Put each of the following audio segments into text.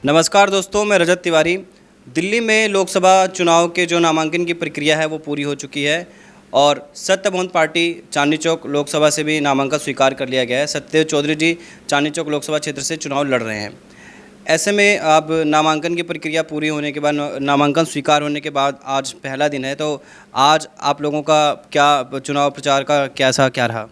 नमस्कार दोस्तों, मैं रजत तिवारी। दिल्ली में लोकसभा चुनाव के जो नामांकन की प्रक्रिया है वो पूरी हो चुकी है और सत्य बहुमत पार्टी चांदनी चौक लोकसभा से भी नामांकन स्वीकार कर लिया गया है। सत्यदेव चौधरी जी चांदनी चौक लोकसभा क्षेत्र से चुनाव लड़ रहे हैं। ऐसे में अब नामांकन की प्रक्रिया पूरी होने के बाद, नामांकन स्वीकार होने के बाद आज पहला दिन है, तो आज आप लोगों का क्या चुनाव प्रचार का क्या रहा?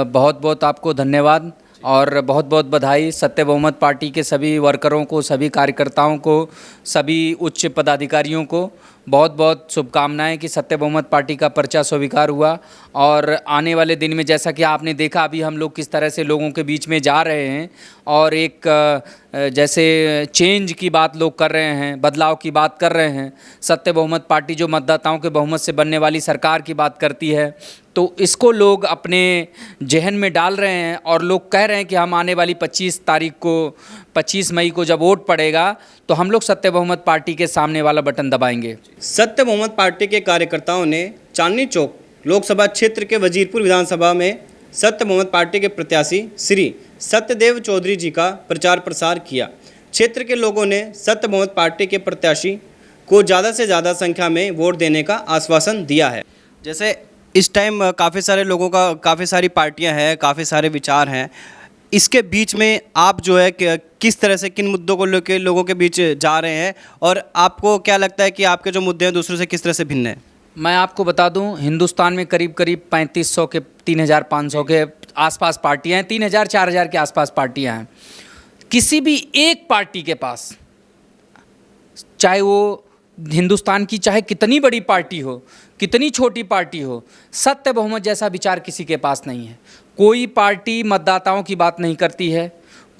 बहुत बहुत आपको धन्यवाद और बहुत बहुत बधाई सत्य बहुमत पार्टी के सभी वर्करों को, सभी कार्यकर्ताओं को, सभी उच्च पदाधिकारियों को बहुत बहुत शुभकामनाएं कि सत्य बहुमत पार्टी का पर्चा स्वीकार हुआ। और आने वाले दिन में जैसा कि आपने देखा अभी हम लोग किस तरह से लोगों के बीच में जा रहे हैं और एक जैसे चेंज की बात लोग कर रहे हैं, बदलाव की बात कर रहे हैं। सत्य बहुमत पार्टी जो मतदाताओं के बहुमत से बनने वाली सरकार की बात करती है, तो इसको लोग अपने जहन में डाल रहे हैं और लोग कह रहे हैं कि हम आने वाली 25 मई को जब वोट पड़ेगा तो हम लोग सत्य बहुमत पार्टी के सामने वाला बटन दबाएंगे। सत्य बहुमत पार्टी के कार्यकर्ताओं ने चांदनी चौक लोकसभा क्षेत्र के वजीरपुर विधानसभा में सत्य बहुमत पार्टी के प्रत्याशी श्री सत्यदेव चौधरी जी का प्रचार प्रसार किया। क्षेत्र के लोगों ने सत्य बहुमत पार्टी के प्रत्याशी को ज़्यादा से ज़्यादा संख्या में वोट देने का आश्वासन दिया है। जैसे इस टाइम काफ़ी सारे लोगों का, काफ़ी सारी पार्टियां हैं, काफ़ी सारे विचार हैं, इसके बीच में आप जो है किस तरह से, किन मुद्दों को लेकर लोगों के बीच जा रहे हैं और आपको क्या लगता है कि आपके जो मुद्दे हैं दूसरों से किस तरह से भिन्न है? मैं आपको बता दूं, हिंदुस्तान में करीब 3500 के 3500 के आसपास पार्टियां हैं, 3000 4000 के आसपास पार्टियां हैं। किसी भी एक पार्टी के पास, चाहे वो हिंदुस्तान की चाहे कितनी बड़ी पार्टी हो, कितनी छोटी पार्टी हो, सत्य बहुमत जैसा विचार किसी के पास नहीं है। कोई पार्टी मतदाताओं की बात नहीं करती है,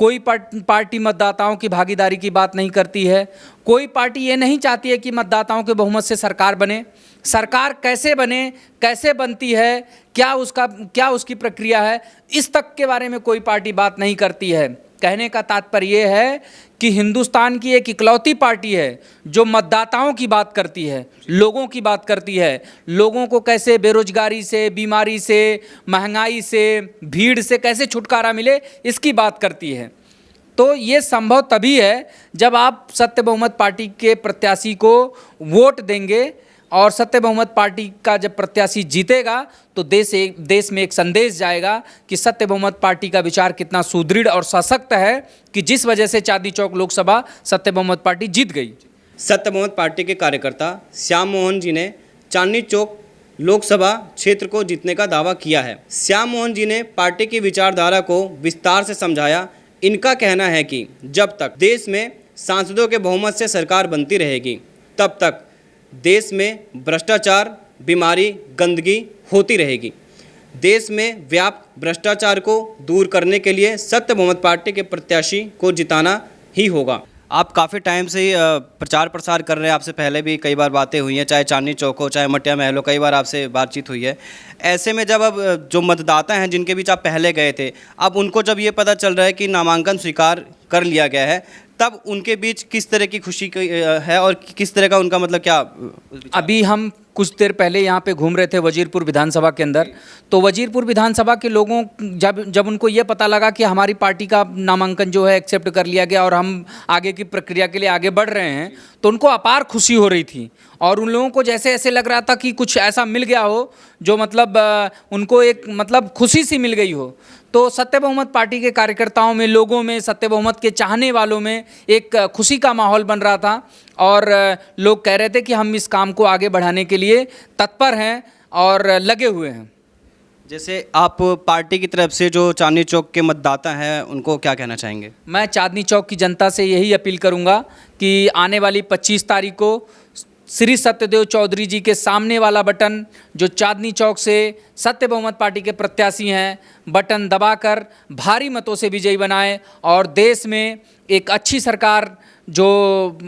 कोई पार्टी मतदाताओं की भागीदारी की बात नहीं करती है, कोई पार्टी ये नहीं चाहती है कि मतदाताओं के बहुमत से सरकार बने। सरकार कैसे बने, कैसे बनती है, क्या उसकी प्रक्रिया है, इस तक के बारे में कोई पार्टी बात नहीं करती है। कहने का तात्पर्य ये है कि हिंदुस्तान की एक इकलौती पार्टी है जो मतदाताओं की बात करती है, लोगों की बात करती है, लोगों को कैसे बेरोजगारी से, बीमारी से, महंगाई से, भीड़ से कैसे छुटकारा मिले, इसकी बात करती है। तो ये संभव तभी है जब आप सत्य बहुमत पार्टी के प्रत्याशी को वोट देंगे और सत्य बहुमत पार्टी का जब प्रत्याशी जीतेगा तो देश में एक संदेश जाएगा कि सत्य बहुमत पार्टी का विचार कितना सुदृढ़ और सशक्त है कि जिस वजह से चांदनी चौक लोकसभा सत्य बहुमत पार्टी जीत गई। सत्य बहुमत पार्टी के कार्यकर्ता श्याम मोहन जी ने चांदनी चौक लोकसभा क्षेत्र को जीतने का दावा किया है। श्याम मोहन जी ने पार्टी की विचारधारा को विस्तार से समझाया। इनका कहना है कि जब तक देश में सांसदों के बहुमत से सरकार बनती रहेगी तब तक देश में भ्रष्टाचार, बीमारी, गंदगी होती रहेगी। देश में व्याप्त भ्रष्टाचार को दूर करने के लिए सत्य बहुमत पार्टी के प्रत्याशी को जिताना ही होगा। आप काफ़ी टाइम से ही प्रचार प्रसार कर रहे हैं, आपसे पहले भी कई बार बातें हुई हैं, चाहे चांदनी चौक हो, चाहे मटिया महल हो, कई बार आपसे बातचीत हुई है। ऐसे में जब अब जो मतदाता हैं जिनके बीच आप पहले गए थे, अब उनको जब ये पता चल रहा है कि नामांकन स्वीकार कर लिया गया है, तब उनके बीच किस तरह की खुशी है और किस तरह का उनका मतलब क्या? अभी हम कुछ देर पहले यहाँ पे घूम रहे थे वजीरपुर विधानसभा के अंदर, तो वजीरपुर विधानसभा के लोगों जब उनको ये पता लगा कि हमारी पार्टी का नामांकन जो है एक्सेप्ट कर लिया गया और हम आगे की प्रक्रिया के लिए आगे बढ़ रहे हैं, तो उनको अपार खुशी हो रही थी और उन लोगों को जैसे ऐसे लग रहा था कि कुछ ऐसा मिल गया हो जो मतलब उनको एक मतलब खुशी सी मिल गई हो। तो सत्य बहुमत पार्टी के कार्यकर्ताओं में, लोगों में, सत्य बहुमत के चाहने वालों में एक खुशी का माहौल बन रहा था और लोग कह रहे थे कि हम इस काम को आगे बढ़ाने के लिए तत्पर हैं और लगे हुए हैं। जैसे आप पार्टी की तरफ से जो चांदनी चौक के मतदाता हैं उनको क्या कहना चाहेंगे? मैं चांदनी चौक की जनता से यही अपील करूंगा कि आने वाली 25 तारीख को श्री सत्यदेव चौधरी जी के सामने वाला बटन जो चांदनी चौक से सत्य बहुमत पार्टी के प्रत्याशी हैं, बटन दबाकर भारी मतों से विजयी बनाएं और देश में एक अच्छी सरकार, जो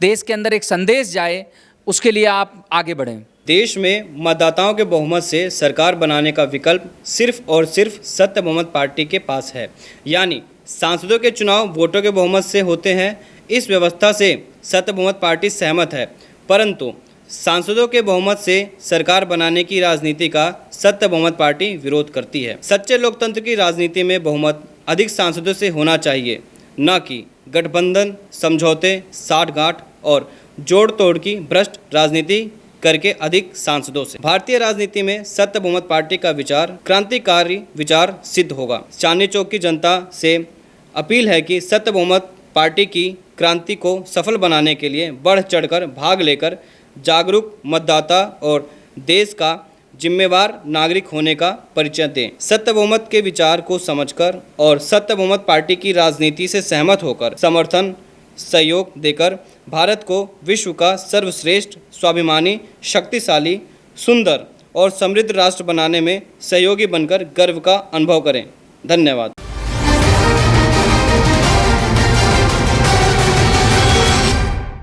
देश के अंदर एक संदेश जाए, उसके लिए आप आगे बढ़ें। देश में मतदाताओं के बहुमत से सरकार बनाने का विकल्प सिर्फ और सिर्फ सत्य बहुमत पार्टी के पास है, यानी सांसदों के चुनाव वोटों के बहुमत से होते हैं। इस व्यवस्था से सत्य बहुमत पार्टी सहमत है, परंतु सांसदों के बहुमत से सरकार बनाने की राजनीति का सत्य बहुमत पार्टी विरोध करती है। सच्चे लोकतंत्र की राजनीति में बहुमत अधिक सांसदों से होना चाहिए। न कि गठबंधन, समझौते, साठगांठ और जोड़ तोड़ की भ्रष्ट राजनीति करके अधिक सांसदों से। भारतीय राजनीति में सत्य बहुमत पार्टी का विचार क्रांतिकारी विचार सिद्ध होगा। चांदनी चौक की जनता से अपील है कि सत्य बहुमत पार्टी की क्रांति को सफल बनाने के लिए बढ़ चढ़कर भाग लेकर जागरूक मतदाता और देश का जिम्मेवार नागरिक होने का परिचय दें। सत्य बहुमत के विचार को समझकर और सत्य बहुमत पार्टी की राजनीति से सहमत होकर समर्थन सहयोग देकर भारत को विश्व का सर्वश्रेष्ठ, स्वाभिमानी, शक्तिशाली, सुंदर और समृद्ध राष्ट्र बनाने में सहयोगी बनकर गर्व का अनुभव करें। धन्यवाद।